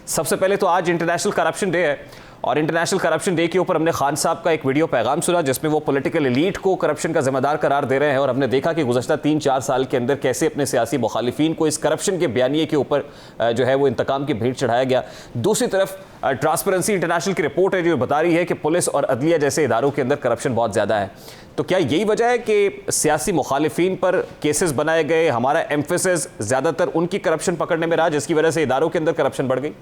सबसे पहले तो आज इंटरनेशनल करप्शन डे है और इंटरनेशनल करप्शन डे के ऊपर हमने खान साहब का एक वीडियो पैगाम सुना जिसमें वो पॉलिटिकल एलीट को करप्शन का जिम्मेदार करार दे रहे हैं और हमने देखा कि गुज़श्ता 3-4 साल के अंदर कैसे अपने सियासी मुखालिफिन को इस करप्शन के बयानिए के ऊपर जो है वो इंतकाम की भेंट चढ़ाया गया। दूसरी तरफ ट्रांसपेरेंसी इंटरनेशनल की रिपोर्ट है जो बता रही है कि पुलिस और अदलिया जैसे इदारों के अंदर करप्शन बहुत ज़्यादा है। तो क्या यही वजह है कि सियासी मुखालिफिन पर केसेस बनाए गए, हमारा एम्फेसिस ज़्यादातर उनकी करप्शन पकड़ने में रहा जिसकी वजह से इदारों के अंदर करप्शन बढ़ गई?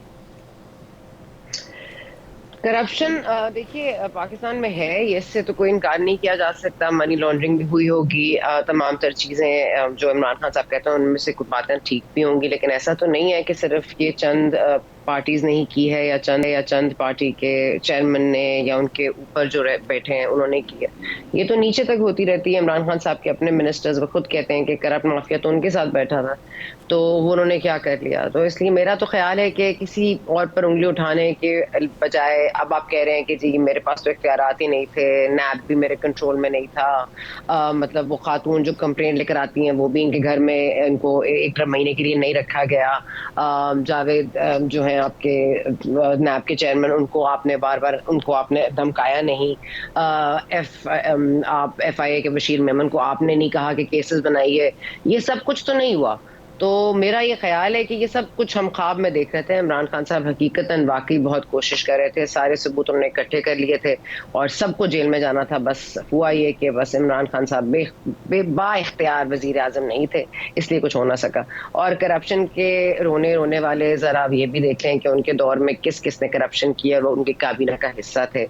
करप्शन देखिए पाकिस्तान में है, ये इससे तो कोई इनकार नहीं किया जा सकता। मनी लॉन्ड्रिंग भी हुई होगी, तमाम तर चीज़ें जो इमरान खान साहब कहते हैं उनमें से कुछ बातें ठीक भी होंगी, लेकिन ऐसा तो नहीं है कि सिर्फ ये चंद पार्टीज नहीं की है या चंद पार्टी के चेयरमैन ने या उनके ऊपर जो बैठे हैं उन्होंने की है। ये तो नीचे तक होती रहती है। इमरान खान साहब के अपने मिनिस्टर्स वो खुद कहते हैं कि करप्ट माफिया तो उनके साथ बैठा था, तो वो उन्होंने क्या कर लिया। तो इसलिए मेरा तो ख्याल है कि किसी और पर उंगली उठाने के बजाय अब आप कह रहे हैं कि जी मेरे पास तो इख्तियारात ही नहीं थे, नैब भी मेरे कंट्रोल में नहीं था, मतलब वो खातून जो कंप्लेंट लेकर आती हैं वो भी इनके घर में इनको 1 महीने के लिए नहीं रखा गया। जावेद जो है आपके नैब के चेयरमैन, उनको आपने बार बार उनको आपने धमकाया नहीं। आप FIA के बशीर मेमन को आपने नहीं कहा कि केसेस बनाइए। ये सब कुछ तो नहीं हुआ। तो मेरा ये ख्याल है कि ये सब कुछ हम ख्वाब में देख रहे थे। इमरान खान साहब हकीकतन वाकई बहुत कोशिश कर रहे थे, सारे सबूत उन्होंने इकट्ठे कर लिए थे और सबको जेल में जाना था। बस हुआ ये कि बस इमरान खान साहब बा-इख्तियार वजीर आजम नहीं थे, इसलिए कुछ हो ना सका। और करप्शन के रोने वाले जरा ये भी देख लें कि उनके दौर में किस किस ने करप्शन किया और वो उनकी काबीना का हिस्सा थे।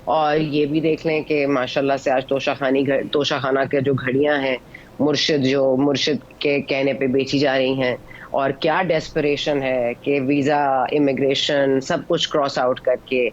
और ये भी देख लें कि माशाल्लाह से आज तोशाखाना के जो घड़ियां हैं मुर्शिद के कहने पे बेची जा रही हैं, और क्या डेस्परेशन है कि वीज़ा, इमिग्रेशन सब कुछ क्रॉस आउट करके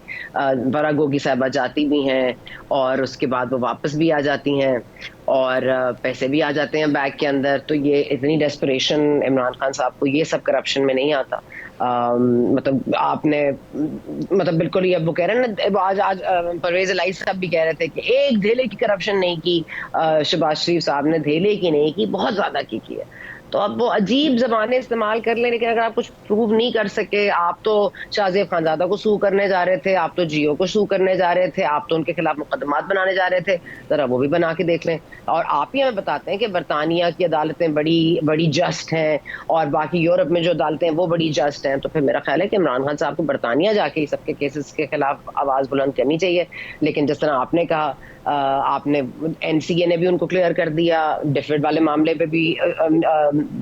बरा गोगी साहबा जाती भी हैं और उसके बाद वो वापस भी आ जाती हैं और पैसे भी आ जाते हैं बैग के अंदर। तो ये इतनी डेस्परेशन इमरान खान साहब को ये सब करप्शन में नहीं आता। मतलब आपने मतलब बिल्कुल ही अब वो कह रहे हैं ना, आज परवेज इलाही साहब भी कह रहे थे कि एक धेले की करप्शन नहीं की, शहबाज शरीफ साहब ने धेले की नहीं की, बहुत ज्यादा की है। तो अब वो अजीब जबानें इस्तेमाल कर लें, लेकिन अगर आप कुछ प्रूव नहीं कर सके, आप तो शाहजेब खानजादा को सू करने जा रहे थे, आप तो जियो को सू करने जा रहे थे, आप तो उनके खिलाफ मुकदमात बनाने जा रहे थे, जरा वो भी बना के देख लें। और आप ही हमें बताते हैं कि बरतानिया की अदालतें बड़ी जस्ट हैं और बाकी यूरोप में जो अदालतें हैं वो बड़ी जस्ट हैं। तो फिर मेरा ख्याल है कि इमरान खान साहब को बरतानिया जाके इस सबके केसेस के खिलाफ आवाज बुलंद करनी चाहिए। लेकिन जिस तरह आपने कहा, आपने NCA ने भी उनको क्लियर कर दिया, डिफेड वाले मामले पे भी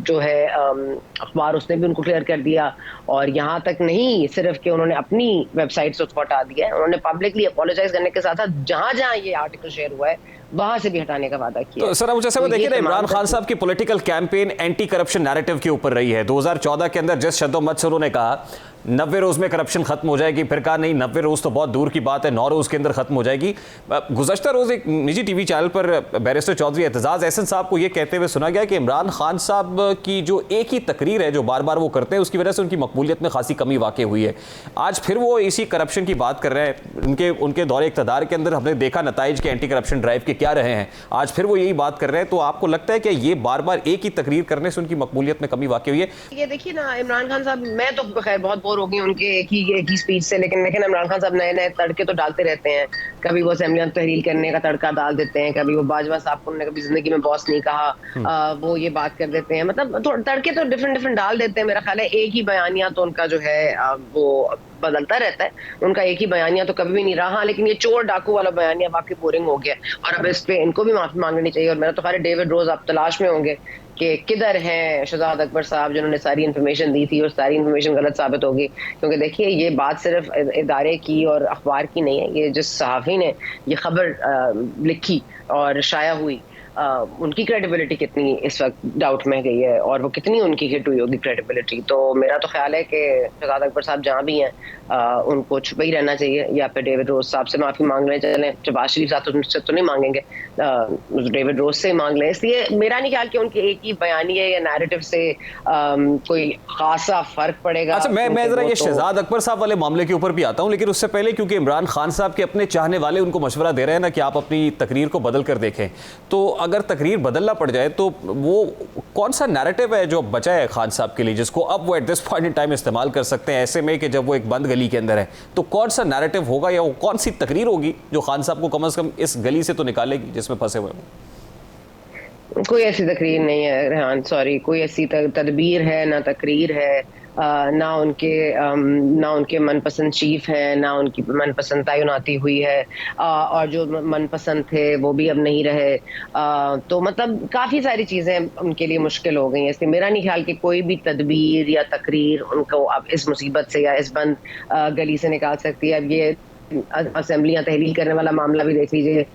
जो है अखबार उसने भी उनको क्लियर कर दिया। और यहाँ तक नहीं सिर्फ कि उन्होंने अपनी वेबसाइट से उसको हटा दिया है, उन्होंने पब्लिकली अपोलोजाइज करने के साथ साथ जहां ये आर्टिकल शेयर हुआ है वहां से भी हटाने का वादा किया। तो सर अब जैसे वो देखिए ना, इमरान खान साहब की political campaign anti corruption narrative के ऊपर रही है। 2014 के अंदर जिस शद्दोमत से उन्होंने कहा 90 रोज में करप्शन खत्म हो जाएगी, फिर कहा नहीं 90 रोज तो बहुत दूर की बात है, 9 रोज के अंदर खत्म हो जाएगी। गुज़श्ता रोज एक निजी TV चैनल पर बैरिस्टर चौधरी एतजाज एहसन साहब को यह कहते हुए सुना गया कि इमरान खान साहब की जो एक ही तकरीर है जो बार बार वो करते हैं उसकी वजह से उनकी मकबूलियत में खासी कमी वाक़ई हुई है। आज फिर वो इसी करप्शन की बात कर रहे हैं। उनके दौरे इक़्तिदार के अंदर हमने देखा नताइज के एंटी करप्शन ड्राइव के क्या रहे हैं, आज फिर वो यही बात कर रहे हैं। तो आपको लगता है कि ये बार बार एक ही तकरीर करने से उनकी मकबूलियत में कमी वाक़ई हुई है? ये देखिए ना, इमरान खान साहब, मैं तो खैर बहुत बोर हो गई उनके एक ही स्पीच से, लेकिन इमरान खान साहब नए तड़के तो डालते रहते हैं। कभी वो असेंबली में तहरील करने का तड़का डाल देते हैं, कभी वो बाजवा साहब को उन्होंने कभी जिंदगी में बॉस नहीं कहा, वो ये बात कर देते हैं। मतलब तड़के तो डिफरेंट डाल देते हैं। मेरा ख्याल है एक ही बयानिया तो उनका जो है वो बदलता रहता है, उनका एक ही बयानिया तो कभी भी नहीं रहा। लेकिन ये चोर डाकू वाला बयानिया वाकई बोरिंग हो गया और अब इस पे इनको भी माफी मांगनी चाहिए। और मेरा तो ख्याल है डेविड रोज आप तलाश में होंगे कि किधर हैं शहजाद अकबर साहब जिन्होंने सारी इन्फॉर्मेशन दी थी और सारी इन्फॉर्मेशन गलत साबित होगी। क्योंकि देखिए ये बात सिर्फ इदारे की और अखबार की नहीं है, ये जिस सहाफ़ी ने ये खबर लिखी और शाया हुई, उनकी क्रेडिबिलिटी कितनी इस वक्त डाउट में गई है और वो कितनी उनकी हिट हुई होगी क्रेडिबिलिटी। तो मेरा तो ख्याल है कि शहजाद अकबर साहब जहाँ भी हैं उनको छुपे ही रहना चाहिए या फिर डेविड रोज साहब से माफी मांग लें। चलें शहबाज शरीफ साहब तो उनसे तो नहीं मांगेंगे, डेविड रोज से मांग लें। इसलिए मेरा नहीं ख्याल कि उनके एक ही बयानिए या नैरेटिव से कोई खासा फर्क पड़ेगा। अच्छा, मैं जरा ये शहजाद अकबर साहब वाले मामले के ऊपर भी आता हूँ, लेकिन उससे पहले क्योंकि इमरान खान साहब के अपने चाहने वाले उनको मशवरा दे रहे हैं ना कि आप अपनी तकरीर को बदल कर देखें, तो अगर तकरीर बदलना पड़ जाए तो वो कौन सा नैरेटिव है जो बचा है खान साहब के लिए, जिसको अब वो at this point in time इस्तेमाल कर सकते हैं ऐसे में कि जब वो एक बंद गली के अंदर है, तो कौन सा नैरेटिव होगा या वो कौन सी तकरीर होगी जो खान साहब को कम से कम इस गली से तो निकालेगी जिसमें फंसे हुए हैं? कोई ऐसी तकरीर नहीं है रेहान, सॉरी, कोई ऐसी तदबीर है ना तकरीर है। ना उनके मनपसंद चीफ है, ना उनकी मनपसंद तैनाती हुई है, और जो मनपसंद थे वो भी अब नहीं रहे। तो मतलब काफ़ी सारी चीज़ें उनके लिए मुश्किल हो गई हैं, इसलिए मेरा नहीं ख्याल कि कोई भी तदबीर या तकरीर उनको अब इस मुसीबत से या इस बंद गली से निकाल सकती है। अब ये असेंबलियाँ तहलील करने वाला मामला भी देख लीजिए।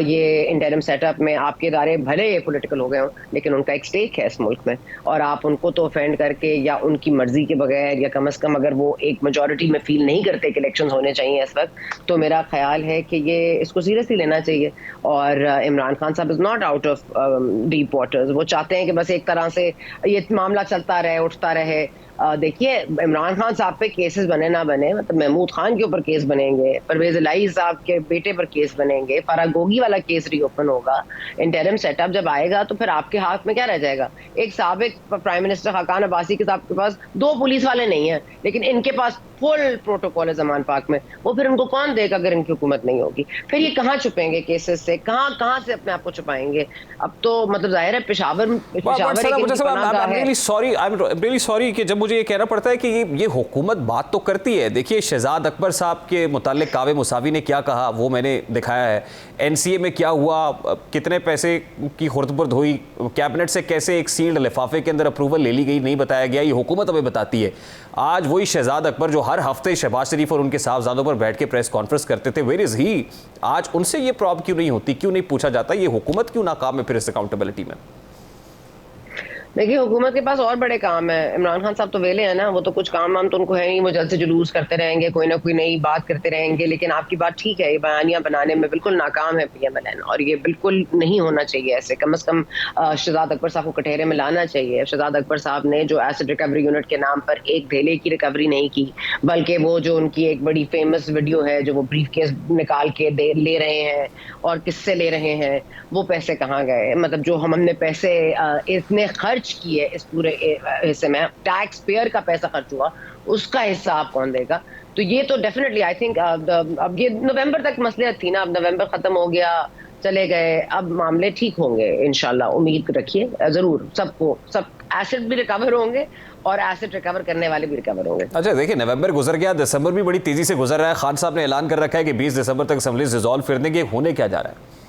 ये इंटरिम सेटअप में आपके इदारे भले ये पॉलिटिकल हो गए हों, लेकिन उनका एक स्टेक है इस मुल्क में, और आप उनको तो ऑफेंड करके या उनकी मर्जी के बगैर, या कम से कम अगर वो एक मेजॉरिटी में फील नहीं करते कि इलेक्शंस होने चाहिए इस वक्त, तो मेरा ख्याल है कि ये इसको सीरियसली लेना चाहिए। और इमरान खान साहब is not out of deep waters. वो चाहते हैं कि बस एक तरह से ये मामला चलता रहे, उठता रहे। देखिए, इमरान खान साहब पे केसेस बने ना बने, मतलब महमूद खान के ऊपर केस बनेंगे, परवेज इलाही साहब के बेटे पर केस बनेंगे, फारा गोगी वाला केस रीओपन होगा। इंटरिम सेटअप जब आएगा तो फिर आपके हाथ में क्या रह जाएगा? एक साबिक प्राइम मिनिस्टर खाकान अब्बासी के साहब के पास 2 पुलिस वाले नहीं हैं, लेकिन इनके पास फुल प्रोटोकॉल है ज़मान पाक में। वो फिर उनको कौन देगा अगर इनकी हुकूमत नहीं होगी? फिर ये कहाँ छुपेंगे केसेस से? कहाँ से अपने आप को छुपाएंगे? अब तो मतलब जाहिर है पेशावर रियली सॉरी कि जब मुझे ये कहना पड़ता है कि ये हुकूमत बात तो करती है। देखिए, शहजाद अकबर साहब के मुतालिक कावे मुसावी ने क्या कहा वो मैंने दिखाया है। एनसीए में क्या हुआ, कितने पैसे की खुर्दबुर्द हुई, कैबिनेट से कैसे एक सील्ड लिफाफे के अंदर अप्रूवल ले ली गई नहीं बताया गया, ये हुकूमत हमें बताती है। आज वही शहजाद अकबर जो हर हफ्ते शहबाज शरीफ और उनके साहबजादों पर बैठ के प्रेस कॉन्फ्रेंस करते थे, वेयर इज ही? आज उनसे ये प्रॉब्लम क्यों नहीं होती, क्यों नहीं पूछा जाता ये हुकूमत क्यों नाकाम है फिर इस अकाउंटेबिलिटी में? देखिए, हुकूमत के पास और बड़े काम है। इमरान खान साहब तो वेले हैं ना, वो तो कुछ काम वाम तो उनको है नहीं, वो जल्द से जुलूस करते रहेंगे, कोई ना कोई नई बात करते रहेंगे। लेकिन आपकी बात ठीक है, ये बयानियां बनाने में बिल्कुल नाकाम है PMLN, और ये बिल्कुल नहीं होना चाहिए ऐसे। कम से कम शहजाद अकबर साहब को कटहरे में लाना चाहिए। शहजाद अकबर साहब ने जो एसिड रिकवरी यूनिट के नाम पर एक धेले की रिकवरी नहीं की, बल्कि वो जो उनकी एक बड़ी फेमस वीडियो है जो वो ब्रीफ केस निकाल के ले रहे हैं और किससे ले रहे हैं, वो पैसे कहाँ गए? मतलब जो हमने पैसे इतने खर्च किए इस पूरे हिस्से में, टैक्स पेयर का पैसा खर्च हुआ, उसका हिस्सा आप कौन देगा? तो ये तो डेफिनेटली आई थिंक अब ये नवंबर तक मसलियत थी ना, अब नवंबर खत्म हो गया, चले गए, अब मामले ठीक होंगे इंशाल्लाह, उम्मीद रखिए। जरूर सब एसेट भी रिकवर होंगे और एसेट रिकवर करने वाले भी रिकवर होंगे। अच्छा, देखिए, नवंबर गुजर गया, दिसंबर भी बड़ी तेजी से गुजर रहा है। खान साहब ने ऐलान कर रखा है कि 20 दिसंबर तक असेंबली डिसॉल्व कर देंगे। होने क्या जा रहा है?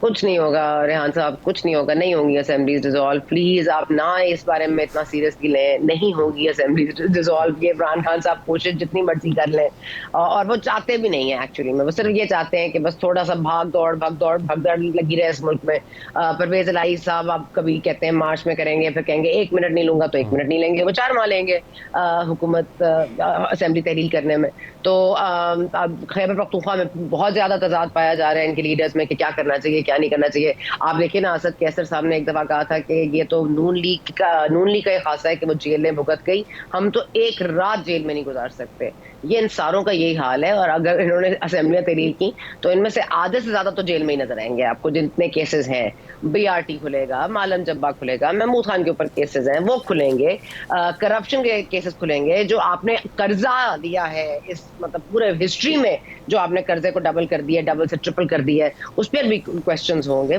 कुछ नहीं होगा रेहान साहब, कुछ नहीं होगा, नहीं होंगी असेंबलीज डिसॉल्व। प्लीज आप ना इस बारे में इतना सीरियसली लें, नहीं होगी असेंबलीज डिसॉल्व। ये इमरान खान साहब कोशिश जितनी मर्जी कर लें, और वो चाहते भी नहीं है एक्चुअली में। वो सिर्फ ये चाहते हैं कि बस थोड़ा सा भाग दौड़ लगी रहे इस मुल्क में। परवेज इलाही साहब आप कभी कहते हैं मार्च में करेंगे, फिर कहेंगे 1 मिनट नहीं लूंगा, तो 1 मिनट नहीं लेंगे, वो 4 माह लेंगे हुकूमत असेंबली तहलील करने में। तो खैबर पख्तूनख्वा में बहुत ज्यादा तजाद पाया जा रहा है इनके लीडर्स में कि क्या करना चाहिए, क्या नहीं करना चाहिए। आप देखिए ना, असद कैसर साहब ने एक दफा कहा था कि ये तो नून लीग का ये खासा है कि वो जेल में भुगत गई, हम तो एक रात जेल में नहीं गुजार सकते। ये इन सारों का यही हाल है, और अगर इन्होंने असेंबलियां तहरीर की तो इनमें से आधे से ज्यादा तो जेल में ही नजर आएंगे आपको। जितने केसेस हैं, BRT खुलेगा, मालम जब्बा खुलेगा, महमूद खान के ऊपर केसेस हैं वो खुलेंगे, करप्शन के केसेस खुलेंगे, जो आपने कर्जा दिया है इस मतलब पूरे हिस्ट्री में, जो आपने कर्जे को डबल कर दिया, डबल से ट्रिपल कर दिया है, उस पर भी क्वेश्चंस होंगे।